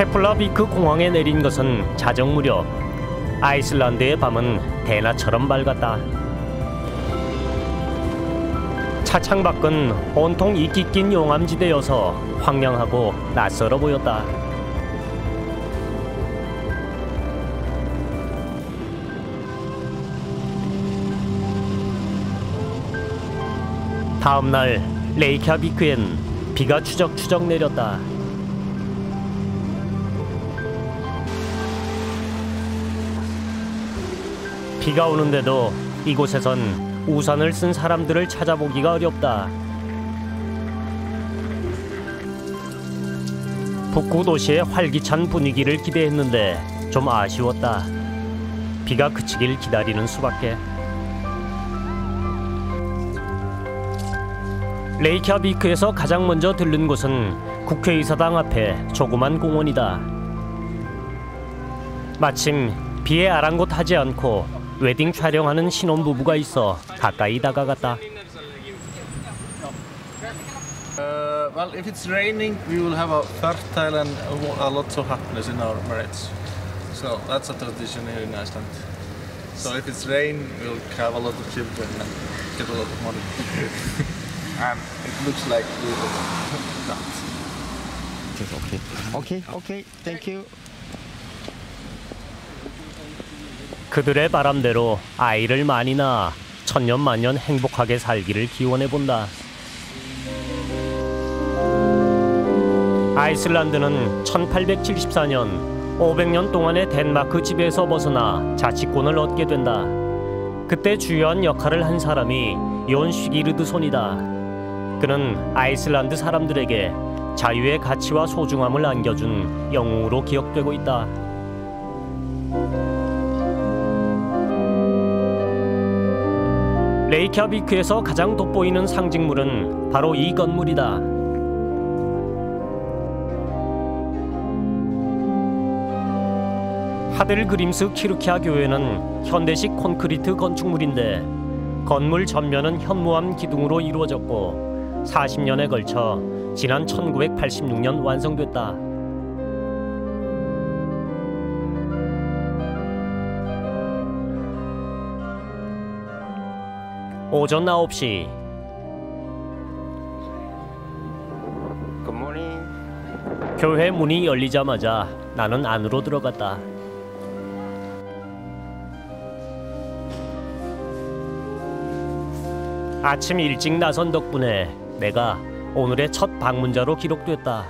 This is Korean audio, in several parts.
케플라비크 공항에 내린 것은 자정 무렵. 아이슬란드의 밤은 대낮처럼 밝았다. 차창 밖은 온통 이끼 낀 용암지대여서 황량하고 낯설어 보였다. 다음 날 레이캬비크엔 비가 추적추적 내렸다. 비가 오는데도 이곳에선 우산을 쓴 사람들을 찾아보기가 어렵다. 북구 도시의 활기찬 분위기를 기대했는데 좀 아쉬웠다. 비가 그치길 기다리는 수밖에. 레이캬비크에서 가장 먼저 들른 곳은 국회의사당 앞에 조그만 공원이다. 마침 비에 아랑곳하지 않고 웨딩 촬영하는 신혼부부가 있어 가까이 다가갔다. Well, if it's raining, we will have a fertile and a lot of happiness in our marriage. So that's a tradition here in Iceland. So if it's rain, we'll have a lot of children and get a lot of money. And it looks like we will not. Okay. Thank you. 그들의 바람대로 아이를 많이 낳아 천년만년 행복하게 살기를 기원해본다. 아이슬란드는 1874년 500년 동안의 덴마크 지배에서 벗어나 자치권을 얻게 된다. 그때 주요한 역할을 한 사람이 연 슈기르드손이다. 그는 아이슬란드 사람들에게 자유의 가치와 소중함을 안겨준 영웅으로 기억되고 있다. 레이캬비크에서 가장 돋보이는 상징물은 바로 이 건물이다. 하델그림스 키르키아 교회는 현대식 콘크리트 건축물인데 건물 전면은 현무암 기둥으로 이루어졌고 40년에 걸쳐 지난 1986년 완성됐다. 오전 9시. 굿모닝. 교회 문이 열리자마자 나는 안으로 들어갔다. 아침 일찍 나선 덕분에 내가 오늘의 첫 방문자로 기록됐다.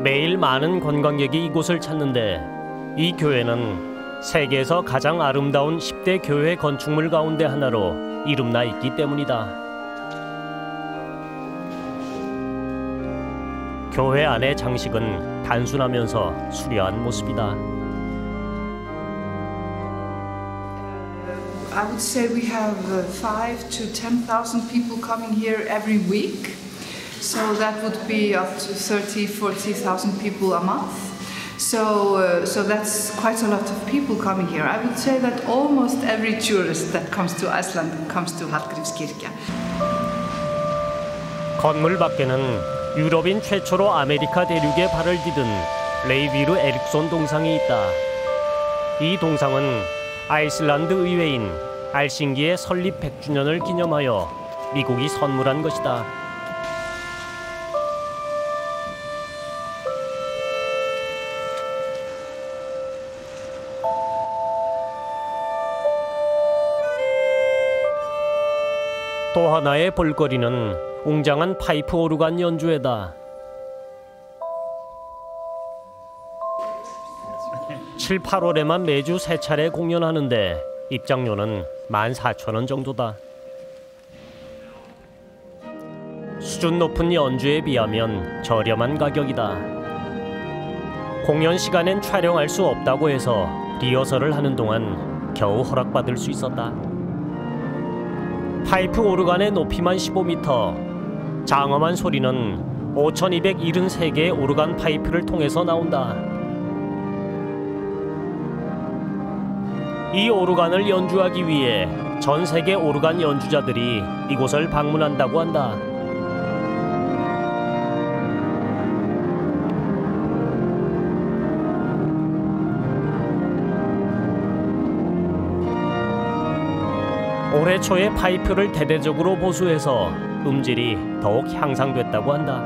매일 많은 관광객이 이곳을 찾는데 이 교회는 세계에서 가장 아름다운 10대 교회 건축물 가운데 하나로 이름나 있기 때문이다. 교회 안의 장식은 단순하면서 수려한 모습이다. I would say we have 5,000 to 10,000 people coming here every week. So that would be up to 30,000, 40,000 people a month. So that's quite a lot of people coming here. I would say that almost every tourist that comes to Iceland comes to Hallgrímskirkja. 건물 밖에는 유럽인 최초로 아메리카 대륙에 발을 디딘 레이비르 에릭손 동상이 있다. 이 동상은 아이슬란드 의회인 알싱기의 설립 100주년을 기념하여 미국이 선물한 것이다. 또 하나의 볼거리는 웅장한 파이프 오르간 연주회다. 7, 8월에만 매주 3차례 공연하는데 입장료는 14,000원 정도다. 수준 높은 연주에 비하면 저렴한 가격이다. 공연 시간엔 촬영할 수 없다고 해서 리허설을 하는 동안 겨우 허락받을 수 있었다. 파이프 오르간의 높이만 15m, 장엄한 소리는 5,273개의 오르간 파이프를 통해서 나온다. 이 오르간을 연주하기 위해 전 세계 오르간 연주자들이 이곳을 방문한다고 한다. 올해 초에 파이프를 대대적으로 보수해서 음질이 더욱 향상됐다고 한다.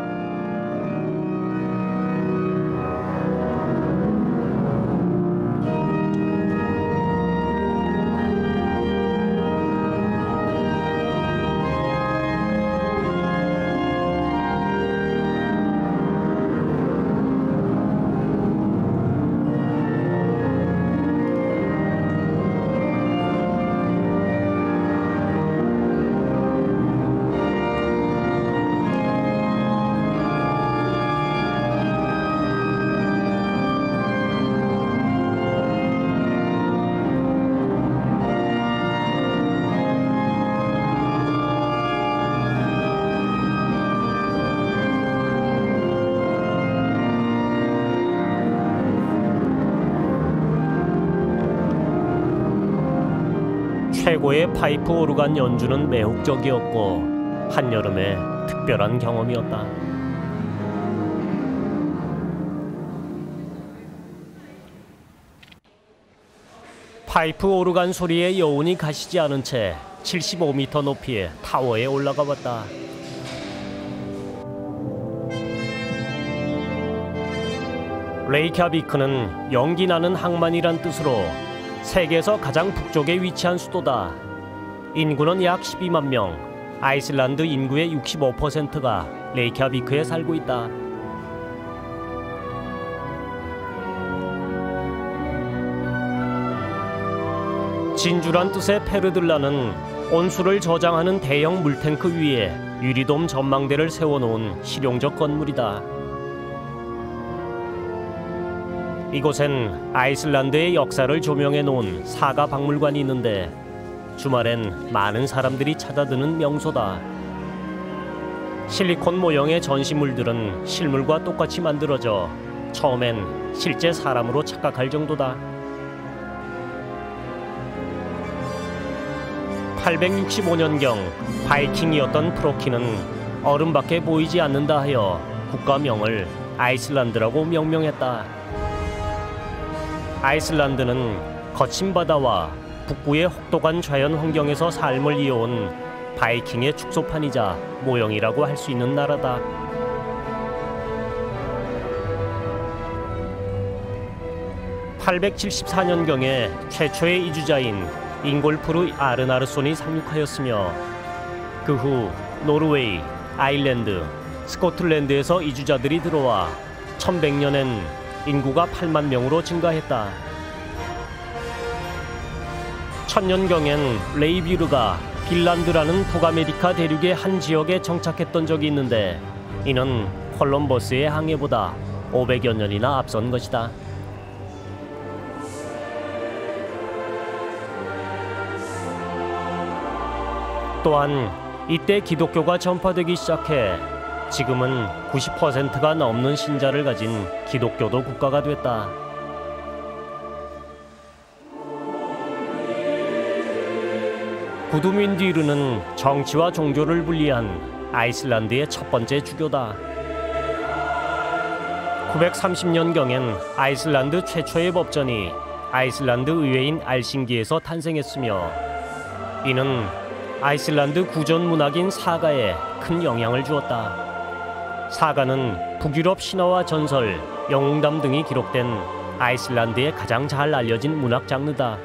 최고의 파이프 오르간 연주는 매혹적이었고 한여름의 특별한 경험이었다. 파이프 오르간 소리에 여운이 가시지 않은 채 75m 높이의 타워에 올라가 봤다. 레이캬비크는 연기 나는 항만이란 뜻으로 세계에서 가장 북쪽에 위치한 수도다. 인구는 약 12만 명, 아이슬란드 인구의 65%가 레이캬비크에 살고 있다. 진주란 뜻의 페르들라는 온수를 저장하는 대형 물탱크 위에 유리돔 전망대를 세워놓은 실용적 건물이다. 이곳엔 아이슬란드의 역사를 조명해 놓은 사가 박물관이 있는데 주말엔 많은 사람들이 찾아드는 명소다. 실리콘 모형의 전시물들은 실물과 똑같이 만들어져 처음엔 실제 사람으로 착각할 정도다. 865년경 바이킹이었던 프로키는 얼음밖에 보이지 않는다 하여 국가명을 아이슬란드라고 명명했다. 아이슬란드는 거친 바다와 북부의 혹독한 자연 환경에서 삶을 이어온 바이킹의 축소판이자 모형이라고 할 수 있는 나라다. (874년경에) 최초의 이주자인 잉골프르 아르나르손이 상륙하였으며 그 후 노르웨이, 아일랜드, 스코틀랜드에서 이주자들이 들어와 1100년엔 인구가 8만 명으로 증가했다. 1000년경엔 레이비르가 빈란드라는 북아메리카 대륙의 한 지역에 정착했던 적이 있는데 이는 콜럼버스의 항해보다 500여 년이나 앞선 것이다. 또한 이때 기독교가 전파되기 시작해 지금은 90%가 넘는 신자를 가진 기독교도 국가가 됐다. 구두민디르는 정치와 종교를 분리한 아이슬란드의 첫 번째 주교다. 930년경엔 아이슬란드 최초의 법전이 아이슬란드 의회인 알싱기에서 탄생했으며 이는 아이슬란드 구전 문학인 사가에 큰 영향을 주었다. 사가는 북유럽 신화와 전설, 영웅담 등이 기록된 아이슬란드의 가장 잘 알려진 문학 장르다.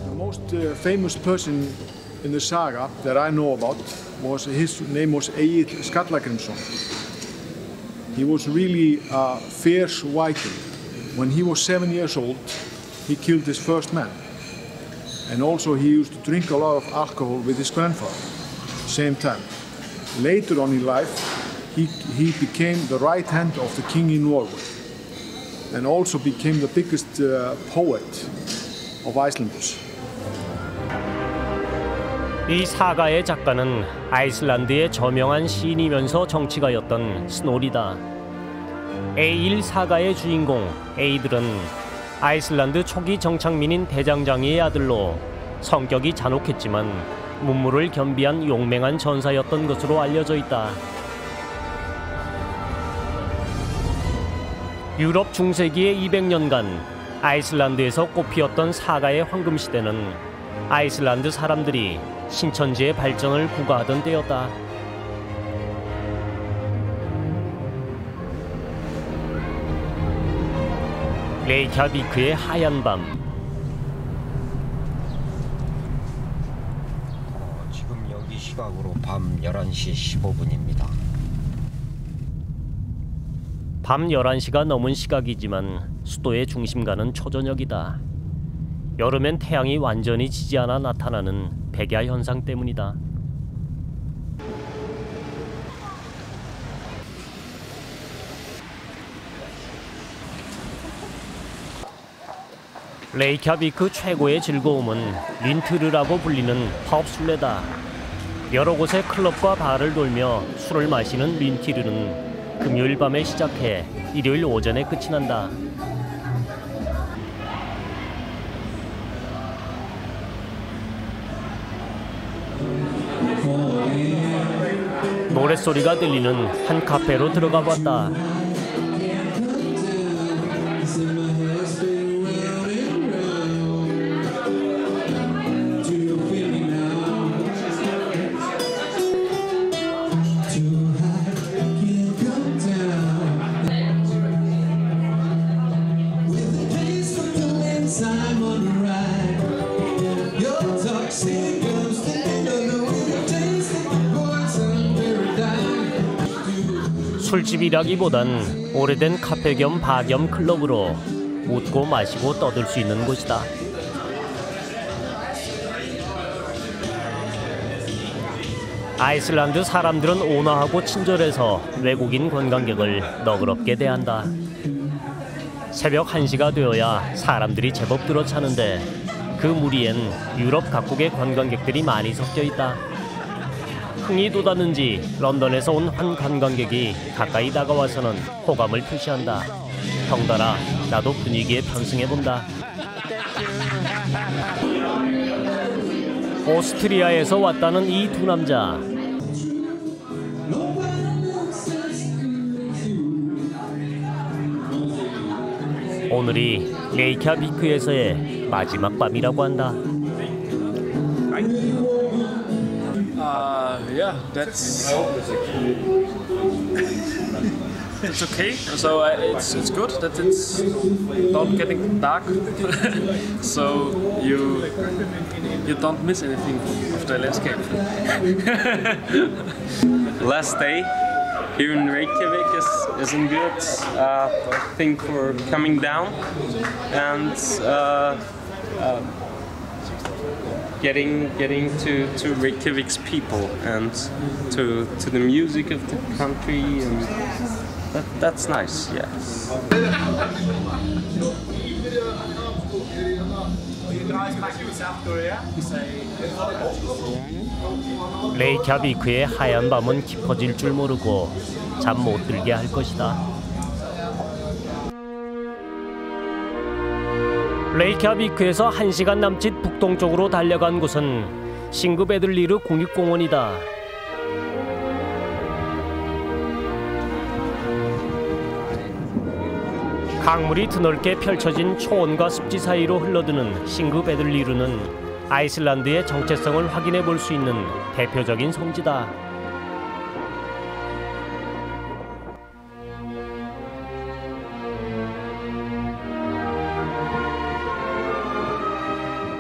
The most famous person in the saga that I know about was his name was Egill Skallagrimsson. He was really a fierce Viking. When he was 7 years old, he killed his first man. And also he used to drink a lot of alcohol with his grandfather at the same time. Later on in life, he became the right hand of the king in Norway and also became the biggest poet of Icelanders. 이 사가의 작가는 아이슬란드의 저명한 시인이면서 정치가였던 스노리다. 에일 사가의 주인공 에이들은 아이슬란드 초기 정착민인 대장장이의 아들로 성격이 잔혹했지만 문무를 겸비한 용맹한 전사였던 것으로 알려져 있다. 유럽 중세기의 200년간 아이슬란드에서 꽃피었던 사가의 황금시대는 아이슬란드 사람들이 신천지의 발전을 구가하던 때였다. 레이캬비크의 하얀 밤. 지금 여기 시각으로 밤 11시 15분입니다. 밤 11시가 넘은 시각이지만 수도의 중심가는 초저녁이다. 여름엔 태양이 완전히 지지 않아 나타나는 백야 현상 때문이다. 레이캬비크 최고의 즐거움은 린트르라고 불리는 펍 순례다. 여러 곳의 클럽과 바를 돌며 술을 마시는 린티르는 금요일 밤에 시작해 일요일 오전에 끝이 난다. 노랫소리가 들리는 한 카페로 들어가 봤다. 술집이라기보단 오래된 카페 겸 바 겸 클럽으로 웃고 마시고 떠들 수 있는 곳이다. 아이슬란드 사람들은 온화하고 친절해서 외국인 관광객을 너그럽게 대한다. 새벽 1시가 되어야 사람들이 제법 들어차는데 그 무리엔 유럽 각국의 관광객들이 많이 섞여 있다. 흥이 돋았는지 런던에서 온 한 관광객이 가까이 다가와서는 호감을 표시한다. 덩달아 나도 분위기에 편승해본다. 오스트리아에서 왔다는 이 두 남자. 오늘이 레이캬비크에서의 마지막 밤이라고 한다. Yeah, that's it's okay. So it's good that it's not getting dark, so you don't miss anything of the landscape. Last day here in Reykjavik isn't good thing for coming down and. Getting to Reykjavik's people and to the music of the country, and that's nice. Yeah. 레이캬비크의 하얀 밤은 깊어질 줄 모르고 잠 못 들게 할 것이다. 레이캬비크에서 1시간 남짓 북동쪽으로 달려간 곳은 싱그베들리르 국립공원이다. 강물이 드넓게 펼쳐진 초원과 습지 사이로 흘러드는 싱그베들리르는 아이슬란드의 정체성을 확인해 볼 수 있는 대표적인 성지다.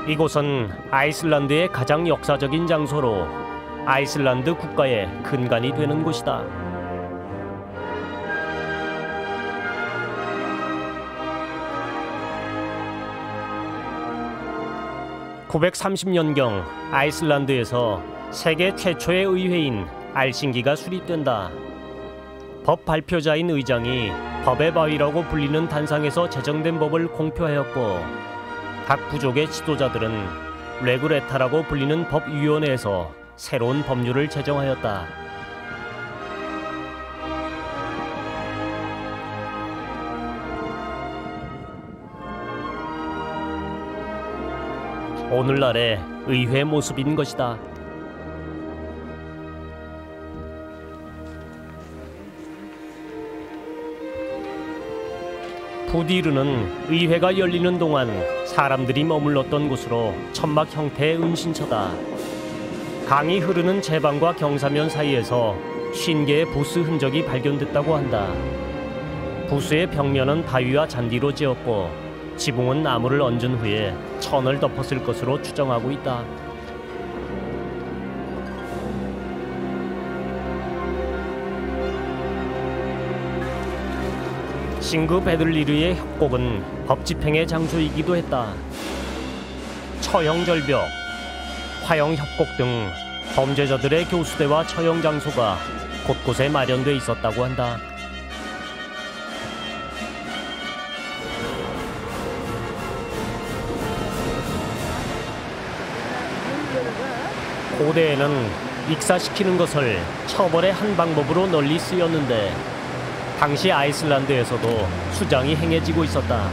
이곳은 아이슬란드의 가장 역사적인 장소로 아이슬란드 국가의 근간이 되는 곳이다. (930년경) 아이슬란드에서 세계 최초의 의회인 알싱기가 수립된다. 법 발표자인 의장이 법의 바위라고 불리는 단상에서 제정된 법을 공표하였고 각 부족의 지도자들은 레그레타라고 불리는 법위원회에서 새로운 법률을 제정하였다. 오늘날의 의회 모습인 것이다. 부디르는 의회가 열리는 동안 사람들이 머물렀던 곳으로 천막 형태의 은신처다. 강이 흐르는 제방과 경사면 사이에서 50개의 부스 흔적이 발견됐다고 한다. 부스의 벽면은 바위와 잔디로 지었고 지붕은 나무를 얹은 후에 천을 덮었을 것으로 추정하고 있다. 싱그 베들리르의 협곡은 법집행의 장소이기도 했다. 처형 절벽, 화형 협곡 등 범죄자들의 교수대와 처형 장소가 곳곳에 마련돼 있었다고 한다. 고대에는 익사시키는 것을 처벌의 한 방법으로 널리 쓰였는데 당시 아이슬란드에서도 수장이 행해지고 있었다.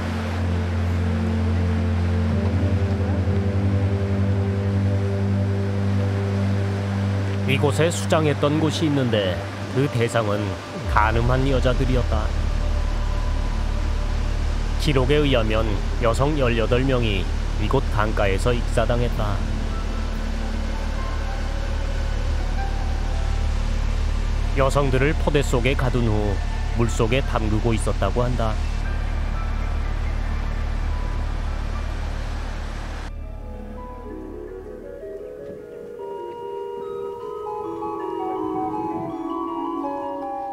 이곳에 수장했던 곳이 있는데 그 대상은 간음한 여자들이었다. 기록에 의하면 여성 18명이 이곳 강가에서 익사당했다. 여성들을 포대 속에 가둔 후 물속에 담그고 있었다고 한다.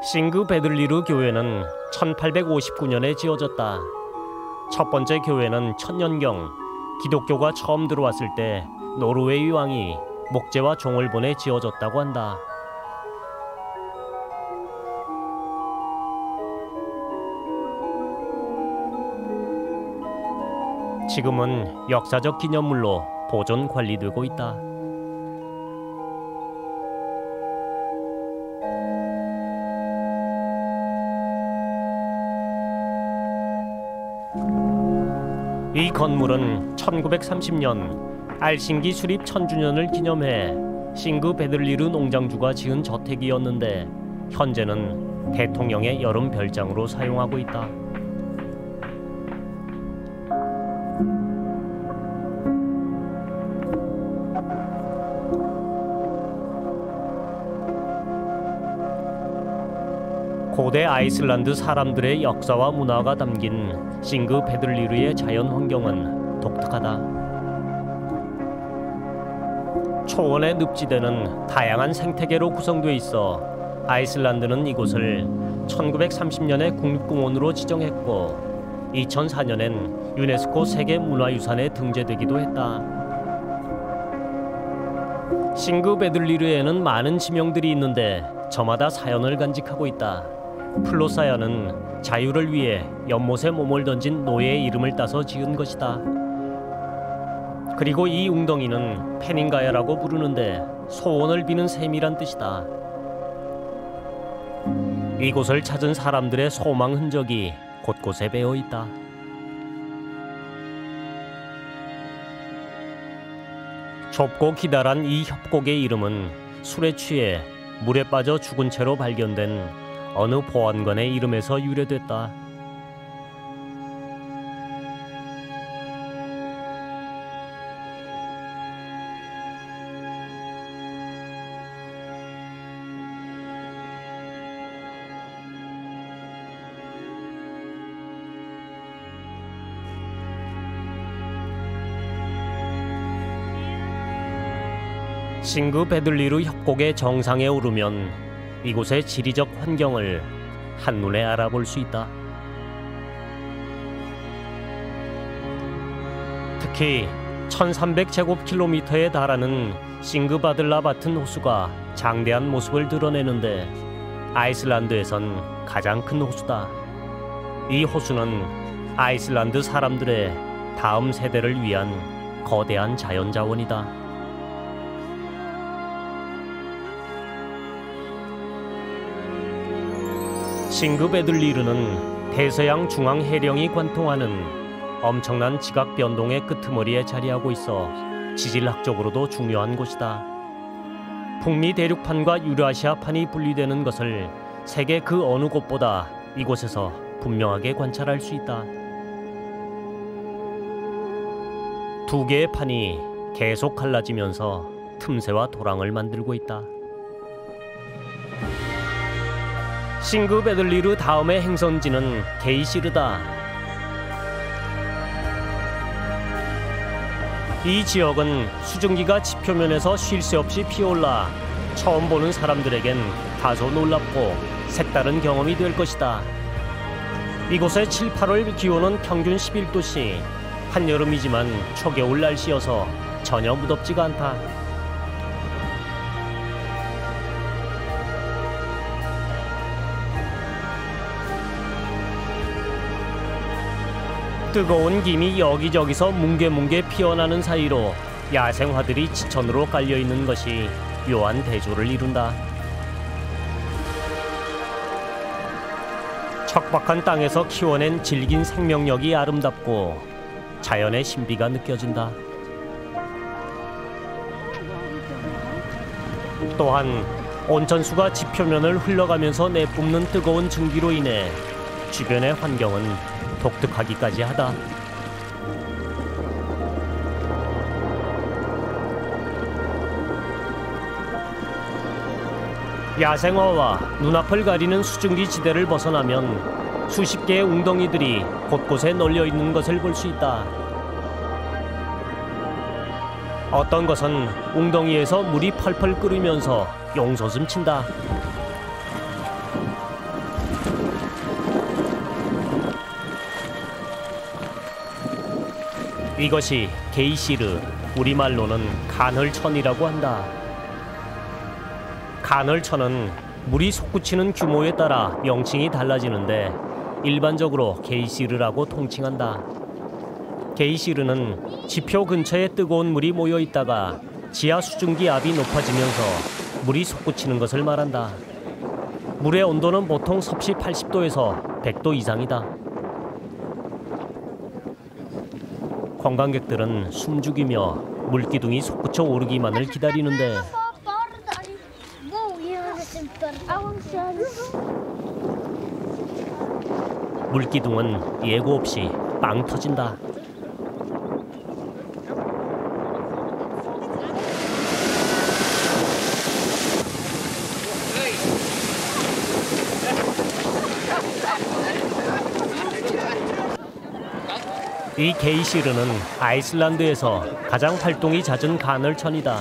싱그 베들리르 교회는 1859년에 지어졌다. 첫 번째 교회는 천년경 기독교가 처음 들어왔을 때 노르웨이 왕이 목재와 종을 보내 지어졌다고 한다. 지금은 역사적 기념물로 보존 관리되고 있다. 이 건물은 1930년 알싱기 수립 1000주년을 기념해 싱그 베들리르 농장주가 지은 저택이었는데 현재는 대통령의 여름 별장으로 사용하고 있다. 고대 아이슬란드 사람들의 역사와 문화가 담긴 싱그 베들리르의 자연 환경은 독특하다. 초원의 늪지대는 다양한 생태계로 구성돼 있어 아이슬란드는 이곳을 1930년에 국립공원으로 지정했고 2004년엔 유네스코 세계문화유산에 등재되기도 했다. 싱그 베들리르에는 많은 지명들이 있는데 저마다 사연을 간직하고 있다. 플로사야는 자유를 위해 연못에 몸을 던진 노예의 이름을 따서 지은 것이다. 그리고 이 웅덩이는 페닌가야라고 부르는데 소원을 비는 셈이란 뜻이다. 이곳을 찾은 사람들의 소망 흔적이 곳곳에 배어 있다. 좁고 기다란 이 협곡의 이름은 술에 취해 물에 빠져 죽은 채로 발견된 어느 보안관의 이름에서 유래됐다. 싱그 베들리르 협곡의 정상에 오르면 이곳의 지리적 환경을 한눈에 알아볼 수 있다. 특히 1300제곱킬로미터에 달하는 싱그바들라바튼 호수가 장대한 모습을 드러내는데 아이슬란드에선 가장 큰 호수다. 이 호수는 아이슬란드 사람들의 다음 세대를 위한 거대한 자연자원이다. 싱그 베들리르는 대서양 중앙 해령이 관통하는 엄청난 지각 변동의 끄트머리에 자리하고 있어 지질학적으로도 중요한 곳이다. 북미 대륙판과 유라시아판이 분리되는 것을 세계 그 어느 곳보다 이곳에서 분명하게 관찰할 수 있다. 두 개의 판이 계속 갈라지면서 틈새와 도랑을 만들고 있다. 싱그베들리르 다음의 행선지는 게이시르다. 이 지역은 수증기가 지표면에서 쉴 새 없이 피어올라 처음 보는 사람들에겐 다소 놀랍고 색다른 경험이 될 것이다. 이곳의 7, 8월 기온은 평균 11도씨, 한여름이지만 초겨울 날씨여서 전혀 무덥지가 않다. 뜨거운 김이 여기저기서 뭉게뭉게 피어나는 사이로 야생화들이 지천으로 깔려있는 것이 묘한 대조를 이룬다. 척박한 땅에서 키워낸 질긴 생명력이 아름답고 자연의 신비가 느껴진다. 또한 온천수가 지표면을 흘러가면서 내뿜는 뜨거운 증기로 인해 주변의 환경은 독특하기까지 하다. 야생화와 눈앞을 가리는 수증기 지대를 벗어나면 수십 개의 웅덩이들이 곳곳에 널려 있는 것을 볼 수 있다. 어떤 것은 웅덩이에서 물이 펄펄 끓으면서 용솟음 친다. 이것이 게이시르, 우리말로는 간헐천이라고 한다. 간헐천은 물이 솟구치는 규모에 따라 명칭이 달라지는데 일반적으로 게이시르라고 통칭한다. 게이시르는 지표 근처에 뜨거운 물이 모여 있다가 지하 수증기 압이 높아지면서 물이 솟구치는 것을 말한다. 물의 온도는 보통 섭씨 80도에서 100도 이상이다. 관광객들은 숨죽이며 물기둥이 솟구쳐 오르기만을 기다리는데 물기둥은 예고 없이 빵 터진다. 이 게이시르는 아이슬란드에서 가장 활동이 잦은 간헐천이다.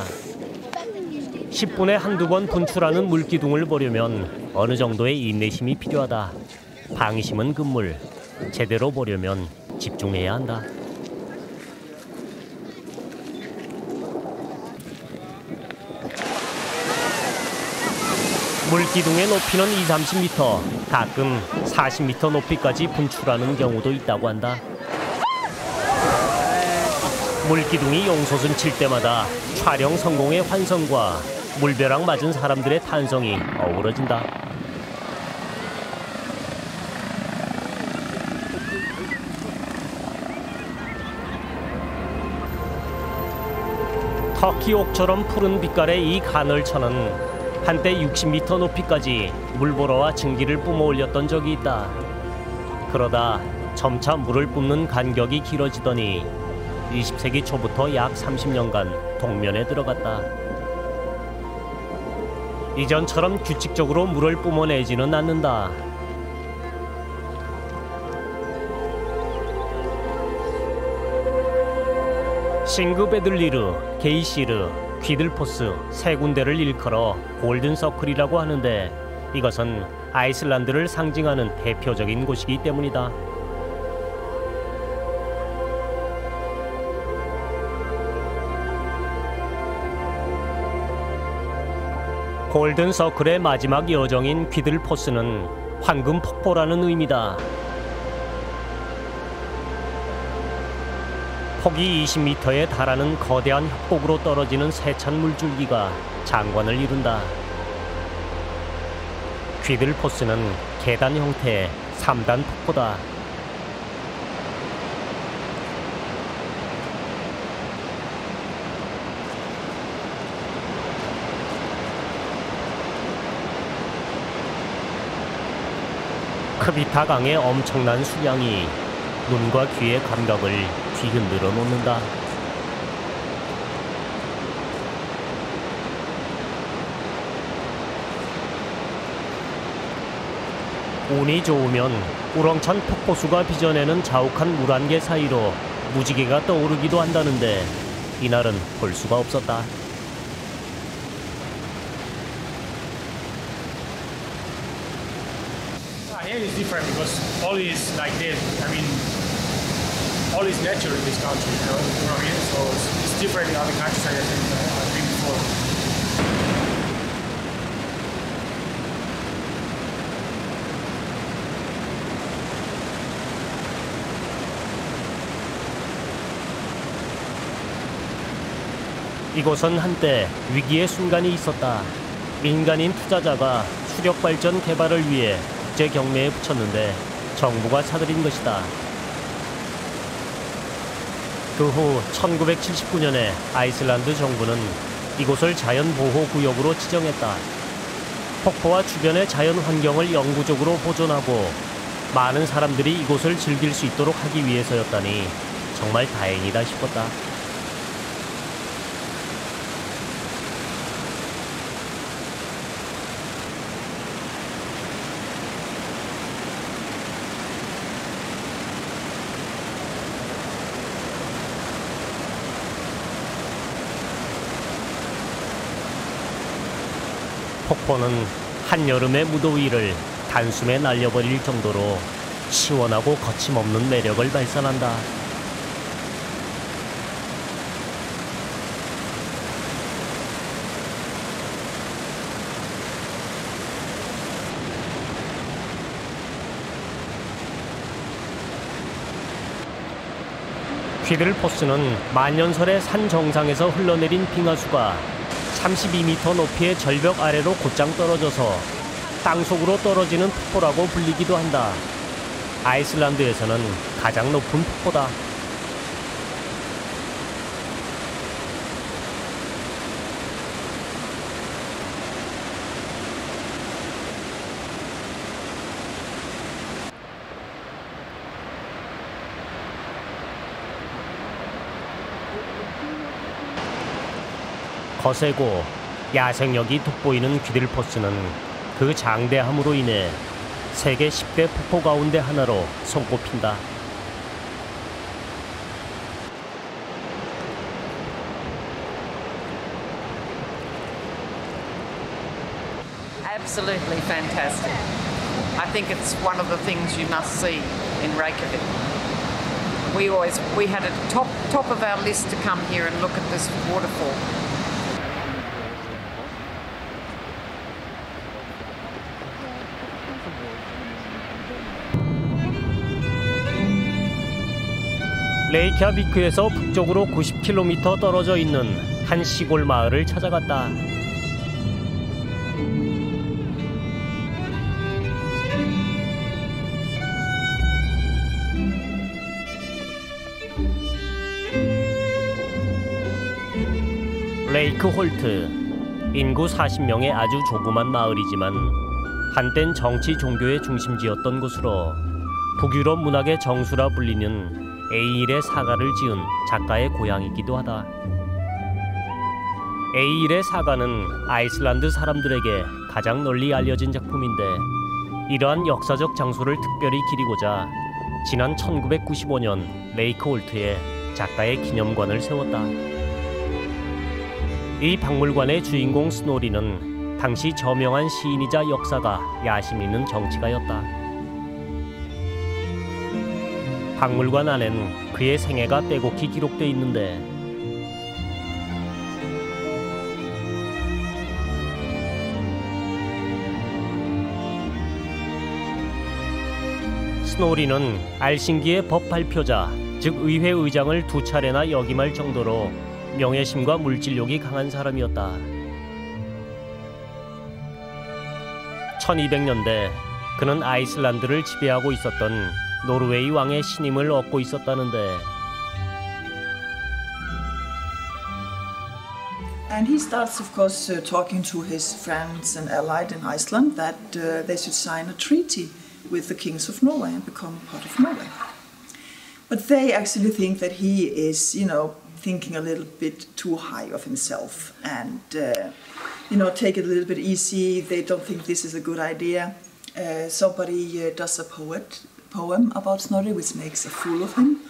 10분에 한두 번 분출하는 물기둥을 보려면 어느 정도의 인내심이 필요하다. 방심은 금물. 제대로 보려면 집중해야 한다. 물기둥의 높이는 20-30m, 가끔 40m 높이까지 분출하는 경우도 있다고 한다. 물기둥이 용솟음 칠 때마다 촬영 성공의 환성과 물벼락 맞은 사람들의 탄성이 어우러진다. 터키옥처럼 푸른 빛깔의 이 간헐천은 한때 60m 높이까지 물보라와 증기를 뿜어올렸던 적이 있다. 그러다 점차 물을 뿜는 간격이 길어지더니 20세기 초부터 약 30년간 동면에 들어갔다. 이전처럼 규칙적으로 물을 뿜어내지는 않는다. 싱그베들리르, 게이시르, 귀들포스 세 군데를 일컬어 골든서클이라고 하는데 이것은 아이슬란드를 상징하는 대표적인 곳이기 때문이다. 골든서클의 마지막 여정인 귀들포스는 황금 폭포라는 의미다. 폭이 20m에 달하는 거대한 협곡으로 떨어지는 세찬 물줄기가 장관을 이룬다. 귀들포스는 계단 형태의 3단 폭포다. 크비타 강의 엄청난 수량이 눈과 귀의 감각을 뒤흔들어 놓는다. 운이 좋으면 우렁찬 폭포수가 빚어내는 자욱한 물 한 개 사이로 무지개가 떠오르기도 한다는데 이날은 볼 수가 없었다. Here is different because all is like this. I mean, all is nature in this country, you know what I mean? So it's different in other countries I've been before. 이곳은 한때 위기의 순간이 있었다. 민간인 투자자가 수력 발전 개발을 위해 국제 경매에 붙였는데 정부가 사들인 것이다. 그 후 1979년에 아이슬란드 정부는 이곳을 자연보호구역으로 지정했다. 폭포와 주변의 자연 환경을 영구적으로 보존하고 많은 사람들이 이곳을 즐길 수 있도록 하기 위해서였다니 정말 다행이다 싶었다. 폭포는 한여름의 무더위를 단숨에 날려버릴 정도로 시원하고 거침없는 매력을 발산한다. 퀴들포스는 만년설의 산 정상에서 흘러내린 빙하수가 32m 높이의 절벽 아래로 곧장 떨어져서 땅속으로 떨어지는 폭포라고 불리기도 한다. 아이슬란드에서는 가장 높은 폭포다. 거세고 야생력이 돋보이는 퀴들포스는 그 장대함으로 인해 세계 10대 폭포 가운데 하나로 손꼽힌다. Absolutely fantastic. I think it's one of the things you must see in Reykjavik. We had a top of our list to come here and look at this waterfall. 레이캬비크에서 북쪽으로 90km 떨어져 있는 한 시골 마을을 찾아갔다. 레이크 홀트, 인구 40명의 아주 조그만 마을이지만 한땐 정치 종교의 중심지였던 곳으로 북유럽 문학의 정수라 불리는 에일의 사가를 지은 작가의 고향이기도 하다. 에일의 사가는 아이슬란드 사람들에게 가장 널리 알려진 작품인데 이러한 역사적 장소를 특별히 기리고자 지난 1995년 레이크 홀트에 작가의 기념관을 세웠다. 이 박물관의 주인공 스노리는 당시 저명한 시인이자 역사가 야심 있는 정치가였다. 박물관 안엔 그의 생애가 빼곡히 기록돼 있는데 스노리는 알싱기의 법 발표자, 즉 의회 의장을 2차례나 역임할 정도로 명예심과 물질욕이 강한 사람이었다. 1200년대 그는 아이슬란드를 지배하고 있었던 노르웨이 왕의 신임을 얻고 있었다는데 And he starts, of course, talking to his friends and allies in Iceland that they should sign a treaty with the kings of Norway and become part of Norway. But they actually think that he is, thinking a little bit too high of himself and, take it a little bit easy. They don't think this is a good idea. Somebody does a poem about Snorri, which makes a fool of him,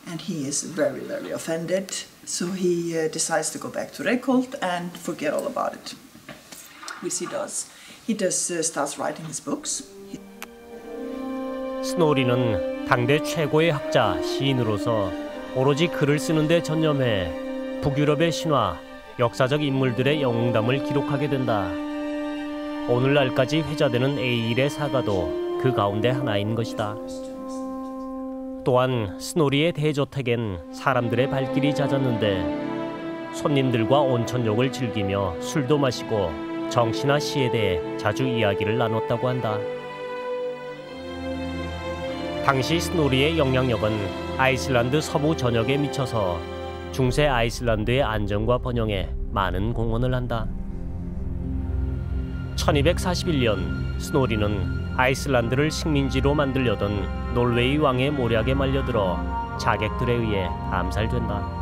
and he is very, very offended. So he decides to go back to Reykholt and forget all about it, which he does. He just starts writing his books. 스노리는 당대 최고의 학자, 시인으로서 오로지 글을 쓰는 데 전념해 북유럽의 신화, 역사적 인물들의 영웅담을 기록하게 된다. 오늘날까지 회자되는 에일의 사가도 그 가운데 하나인 것이다. 또한 스노리의 대저택엔 사람들의 발길이 잦았는데 손님들과 온천욕을 즐기며 술도 마시고 정치나 시에 대해 자주 이야기를 나눴다고 한다. 당시 스노리의 영향력은 아이슬란드 서부 전역에 미쳐서 중세 아이슬란드의 안정과 번영에 많은 공헌을 한다. 1241년 스노리는 아이슬란드를 식민지로 만들려던 노르웨이 왕의 모략에 말려들어 자객들에 의해 암살된다.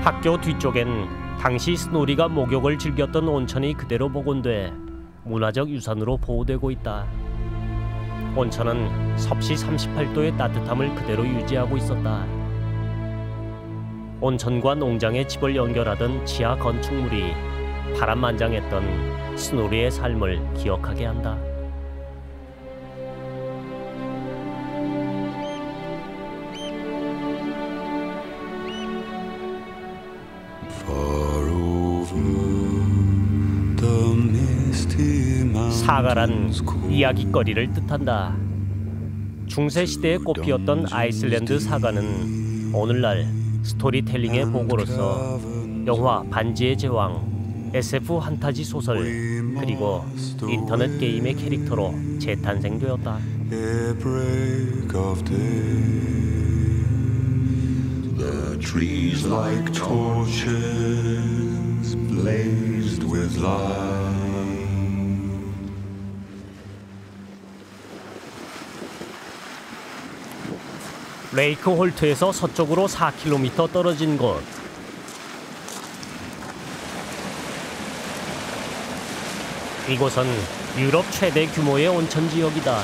학교 뒤쪽엔 당시 스노리가 목욕을 즐겼던 온천이 그대로 복원돼 문화적 유산으로 보호되고 있다. 온천은 섭씨 38도의 따뜻함을 그대로 유지하고 있었다. 온천과 농장의 집을 연결하던 지하 건축물이 파란만장했던 스노리의 삶을 기억하게 한다. 사가란 이야깃거리를 뜻한다. 중세시대에 꽃피었던 아이슬란드 사가는 오늘날 스토리텔링의 보고로서 영화 반지의 제왕, SF 판타지 소설, 그리고 인터넷 게임의 캐릭터로 재탄생되었다. The trees like torches blazed with light. 레이크홀트에서 서쪽으로 4km 떨어진 곳. 이곳은 유럽 최대 규모의 온천 지역이다.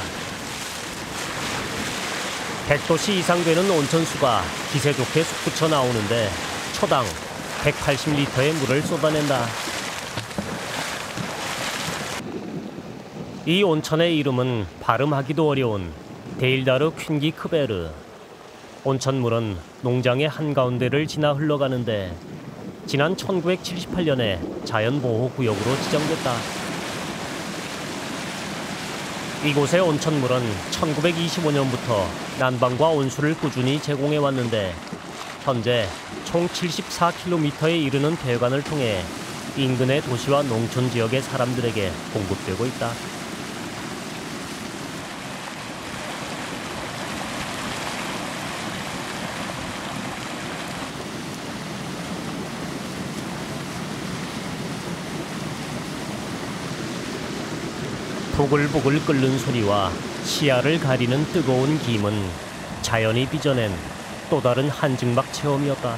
100도씨 이상 되는 온천수가 기세 좋게 솟구쳐 나오는데 초당 180리터의 물을 쏟아낸다. 이 온천의 이름은 발음하기도 어려운 데일다르 퀸기 크베르. 온천물은 농장의 한가운데를 지나 흘러가는데 지난 1978년에 자연보호구역으로 지정됐다. 이곳의 온천물은 1925년부터 난방과 온수를 꾸준히 제공해왔는데 현재 총 74km에 이르는 배관을 통해 인근의 도시와 농촌 지역의 사람들에게 공급되고 있다. 보글보글 끓는 소리와 시야를 가리는 뜨거운 김은 자연이 빚어낸 또 다른 한증막 체험이었다.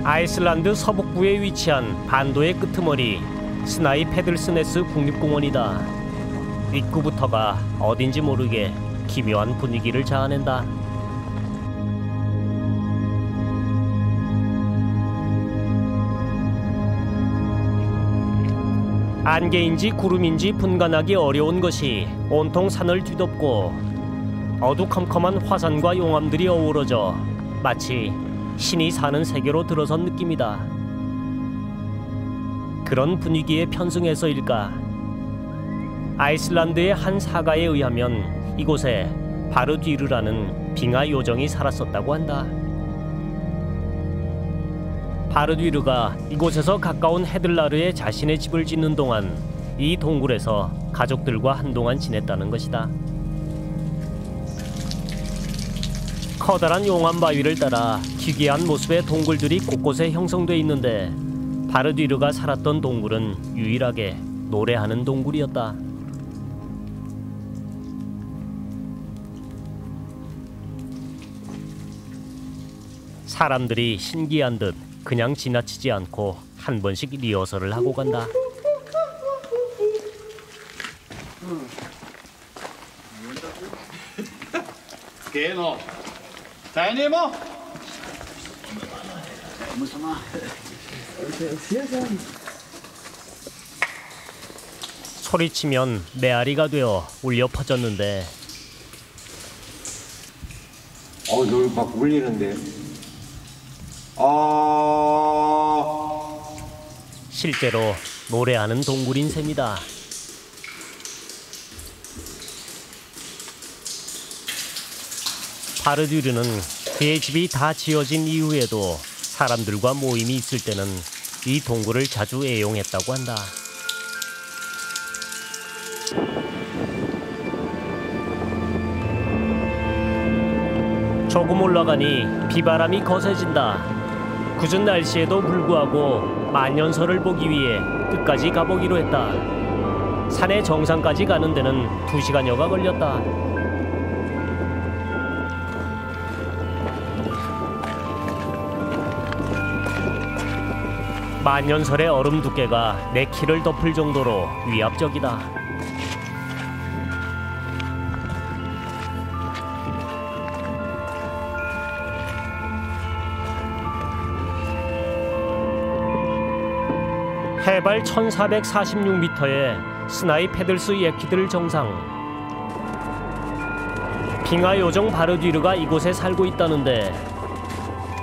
아이슬란드 서북부에 위치한 반도의 끄트머리 스나이 페들스네스 국립공원이다. 입구부터가 어딘지 모르게 기묘한 분위기를 자아낸다. 안개인지 구름인지 분간하기 어려운 것이 온통 산을 뒤덮고 어두컴컴한 화산과 용암들이 어우러져 마치 신이 사는 세계로 들어선 느낌이다. 그런 분위기에 편승해서일까? 아이슬란드의 한 사가에 의하면 이곳에 바르뒤르라는 빙하 요정이 살았었다고 한다. 바르뒤르가 이곳에서 가까운 헤들라르에 자신의 집을 짓는 동안 이 동굴에서 가족들과 한동안 지냈다는 것이다. 커다란 용암 바위를 따라 기괴한 모습의 동굴들이 곳곳에 형성돼 있는데 바르뒤르가 살았던 동굴은 유일하게 노래하는 동굴이었다. 사람들이 신기한 듯 그냥 지나치지 않고 한 번씩 리허설을 하고 간다. 소리치면 메아리가 되어 울려 퍼졌는데 여기 막 울리는데. 실제로 노래하는 동굴인 셈이다. 바르뒤르는 그의 집이 다 지어진 이후에도 사람들과 모임이 있을 때는 이 동굴을 자주 애용했다고 한다. 조금 올라가니 비바람이 거세진다. 궂은 날씨에도 불구하고 만년설을 보기 위해 끝까지 가보기로 했다. 산의 정상까지 가는 데는 2시간여가 걸렸다. 만년설의 얼음 두께가 내 키를 덮을 정도로 위압적이다. 해발 1446m의 스나이 페들스 예키들 정상. 빙하 요정 바르뒤르가 이곳에 살고 있다는데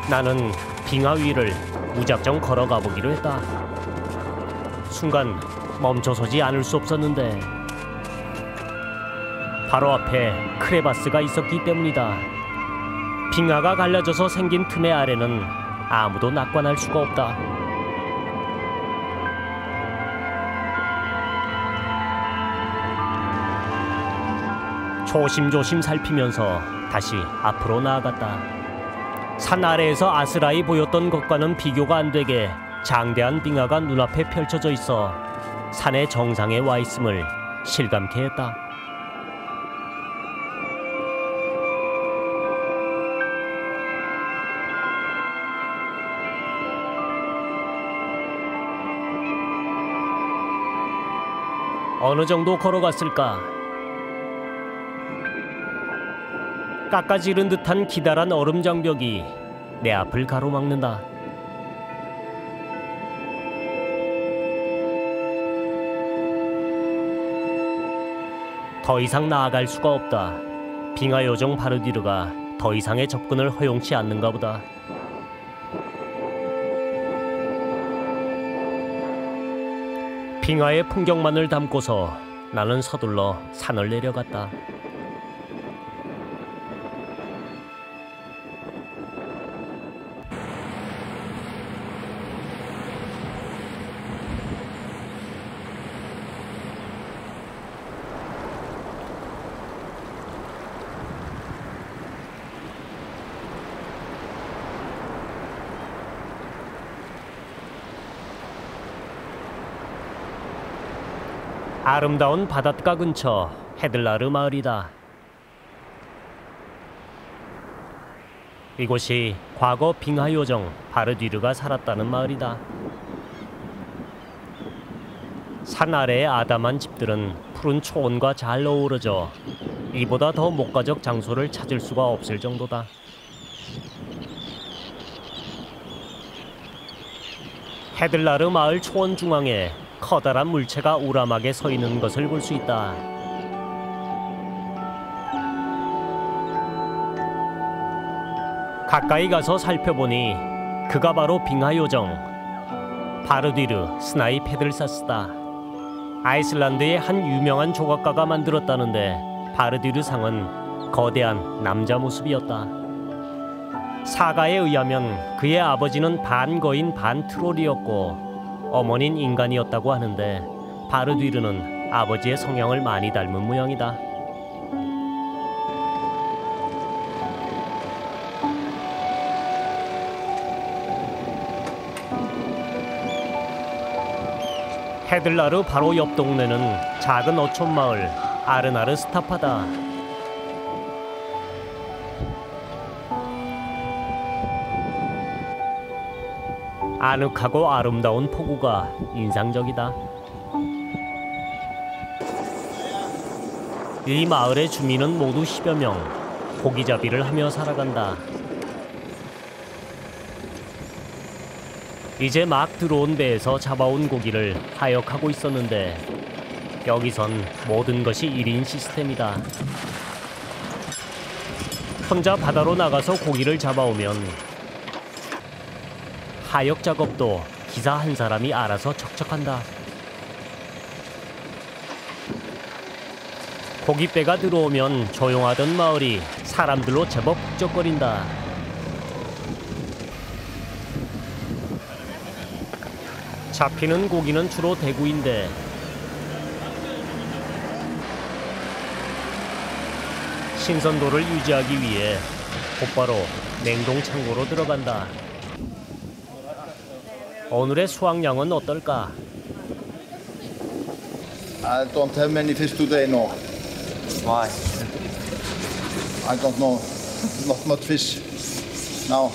나는 빙하 위를 무작정 걸어가 보기로 했다. 순간 멈춰서지 않을 수 없었는데 바로 앞에 크레바스가 있었기 때문이다. 빙하가 갈라져서 생긴 틈의 아래는 아무도 낙관할 수가 없다. 조심조심 살피면서 다시 앞으로 나아갔다. 산 아래에서 아스라이 보였던 것과는 비교가 안 되게 장대한 빙하가 눈앞에 펼쳐져 있어 산의 정상에 와 있음을 실감케 했다. 어느 정도 걸어갔을까? 깎아지른 듯한 기다란 얼음 장벽이 내 앞을 가로막는다. 더 이상 나아갈 수가 없다. 빙하 요정 바르뒤르가 더 이상의 접근을 허용치 않는가 보다. 빙하의 풍경만을 담고서 나는 서둘러 산을 내려갔다. 아름다운 바닷가 근처 헤들라르 마을이다. 이곳이 과거 빙하 요정 바르뒤르가 살았다는 마을이다. 산 아래의 아담한 집들은 푸른 초원과 잘 어우러져 이보다 더 목가적 장소를 찾을 수가 없을 정도다. 헤들라르 마을 초원 중앙에 커다란 물체가 우람하게 서 있는 것을 볼 수 있다. 가까이 가서 살펴보니 그가 바로 빙하 요정 바르뒤르 스나이 페들사스다. 아이슬란드의 한 유명한 조각가가 만들었다는데 바르디르 상은 거대한 남자 모습이었다. 사가에 의하면 그의 아버지는 반 거인 반 트롤이었고 어머니는 인간이었다고 하는데 바르디르는 아버지의 성향을 많이 닮은 모양이다. 헤들라르 바로 옆 동네는 작은 어촌 마을 아르나르 스타파다. 아늑하고 아름다운 포구가 인상적이다. 이 마을의 주민은 모두 10여 명, 고기잡이를 하며 살아간다. 이제 막 들어온 배에서 잡아온 고기를 하역하고 있었는데 여기선 모든 것이 1인 시스템이다. 혼자 바다로 나가서 고기를 잡아오면 하역 작업도 기사 한 사람이 알아서 척척한다. 고깃배가 들어오면 조용하던 마을이 사람들로 제법 북적거린다. 잡히는 고기는 주로 대구인데 신선도를 유지하기 위해 곧바로 냉동 창고로 들어간다. 오늘의 수확량은 어떨까? I don't have many fish today, no. Why? I don't know. Not much fish now.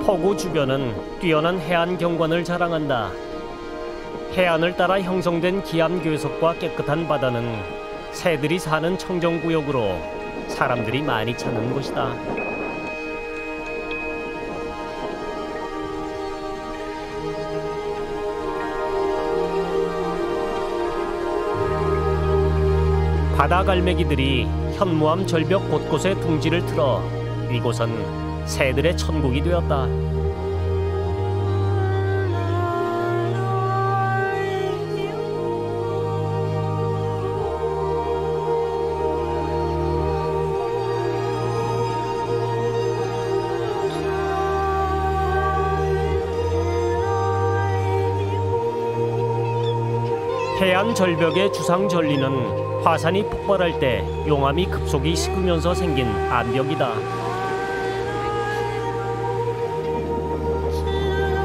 포구 주변은 뛰어난 해안 경관을 자랑한다. 해안을 따라 형성된 기암 괴석과 깨끗한 바다는 새들이 사는 청정구역으로 사람들이 많이 찾는 곳이다. 바다 갈매기들이 현무암 절벽 곳곳에 둥지를 틀어 이곳은 새들의 천국이 되었다. 해안 절벽의 주상 전리는 화산이 폭발할 때 용암이 급속히 식으면서 생긴 암벽이다.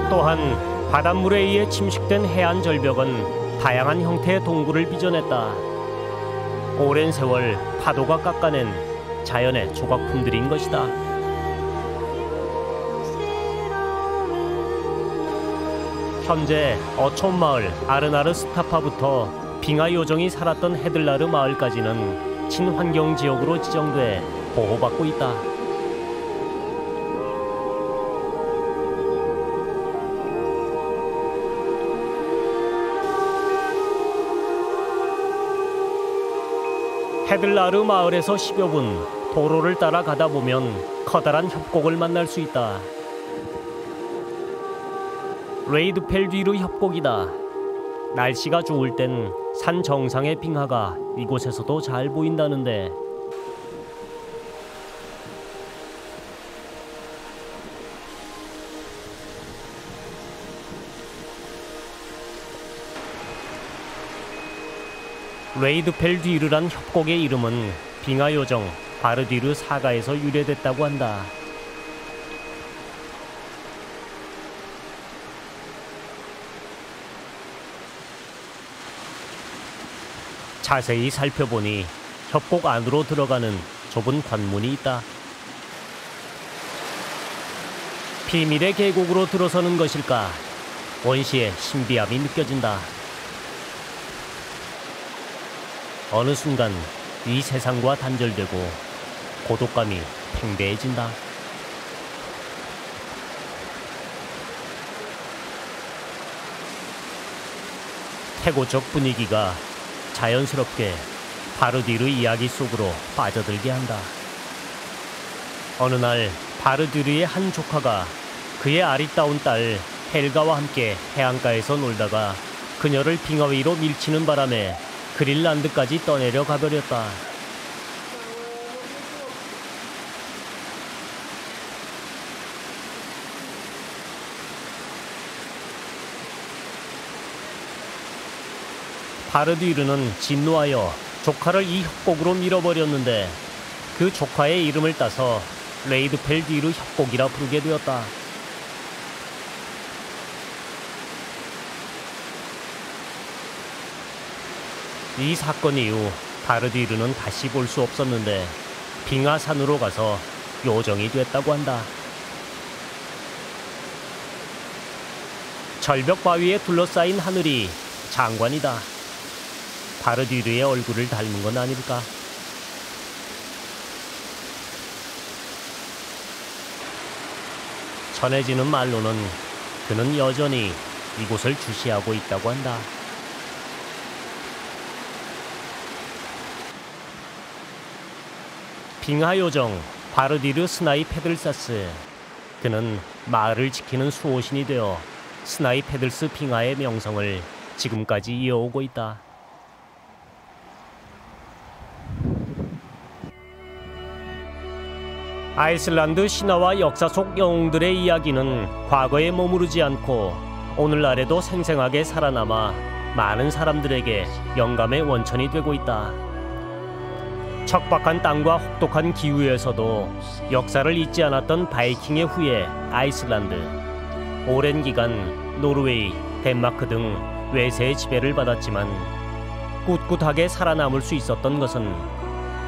또한 바닷물에 의해 침식된 해안 절벽은 다양한 형태의 동굴을 빚어냈다. 오랜 세월 파도가 깎아낸 자연의 조각품들인 것이다. 현재 어촌마을 아르나르 스타파부터 빙하 요정이 살았던 헤들라르 마을까지는 친환경지역으로 지정돼 보호받고 있다. 헤들라르 마을에서 10여 분 도로를 따라 가다 보면 커다란 협곡을 만날 수 있다. 레이드펠뒤르 협곡이다. 날씨가 좋을 땐 산 정상의 빙하가 이곳에서도 잘 보인다는데 레이드펠뒤르란 협곡의 이름은 빙하 요정 바르디르 사가에서 유래됐다고 한다. 자세히 살펴보니 협곡 안으로 들어가는 좁은 관문이 있다. 비밀의 계곡으로 들어서는 것일까? 원시의 신비함이 느껴진다. 어느 순간 이 세상과 단절되고 고독감이 팽배해진다. 태고적 분위기가 자연스럽게 바르디르 이야기 속으로 빠져들게 한다. 어느 날 바르디르의 한 조카가 그의 아리따운 딸 헬가와 함께 해안가에서 놀다가 그녀를 빙하 위로 밀치는 바람에 그린란드까지 떠내려 가버렸다. 바르디르는 진노하여 조카를 이 협곡으로 밀어버렸는데 그 조카의 이름을 따서 레이드펠디르 협곡이라 부르게 되었다. 이 사건 이후 바르디르는 다시 볼 수 없었는데 빙하산으로 가서 요정이 됐다고 한다. 절벽 바위에 둘러싸인 하늘이 장관이다. 바르디르의 얼굴을 닮은 건 아닐까? 전해지는 말로는 그는 여전히 이곳을 주시하고 있다고 한다. 빙하 요정 바르디르 스나이 페들사스. 그는 마을을 지키는 수호신이 되어 스나이 페들스 빙하의 명성을 지금까지 이어오고 있다. 아이슬란드 신화와 역사 속 영웅들의 이야기는 과거에 머무르지 않고 오늘날에도 생생하게 살아남아 많은 사람들에게 영감의 원천이 되고 있다. 척박한 땅과 혹독한 기후에서도 역사를 잊지 않았던 바이킹의 후예 아이슬란드. 오랜 기간 노르웨이, 덴마크 등 외세의 지배를 받았지만 꿋꿋하게 살아남을 수 있었던 것은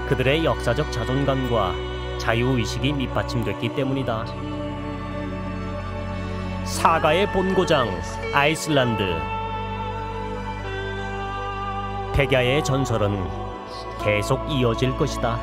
그들의 역사적 자존감과 자유의식이 밑받침됐기 때문이다. 사가의 본고장 아이슬란드. 백야의 전설은 계속 이어질 것이다.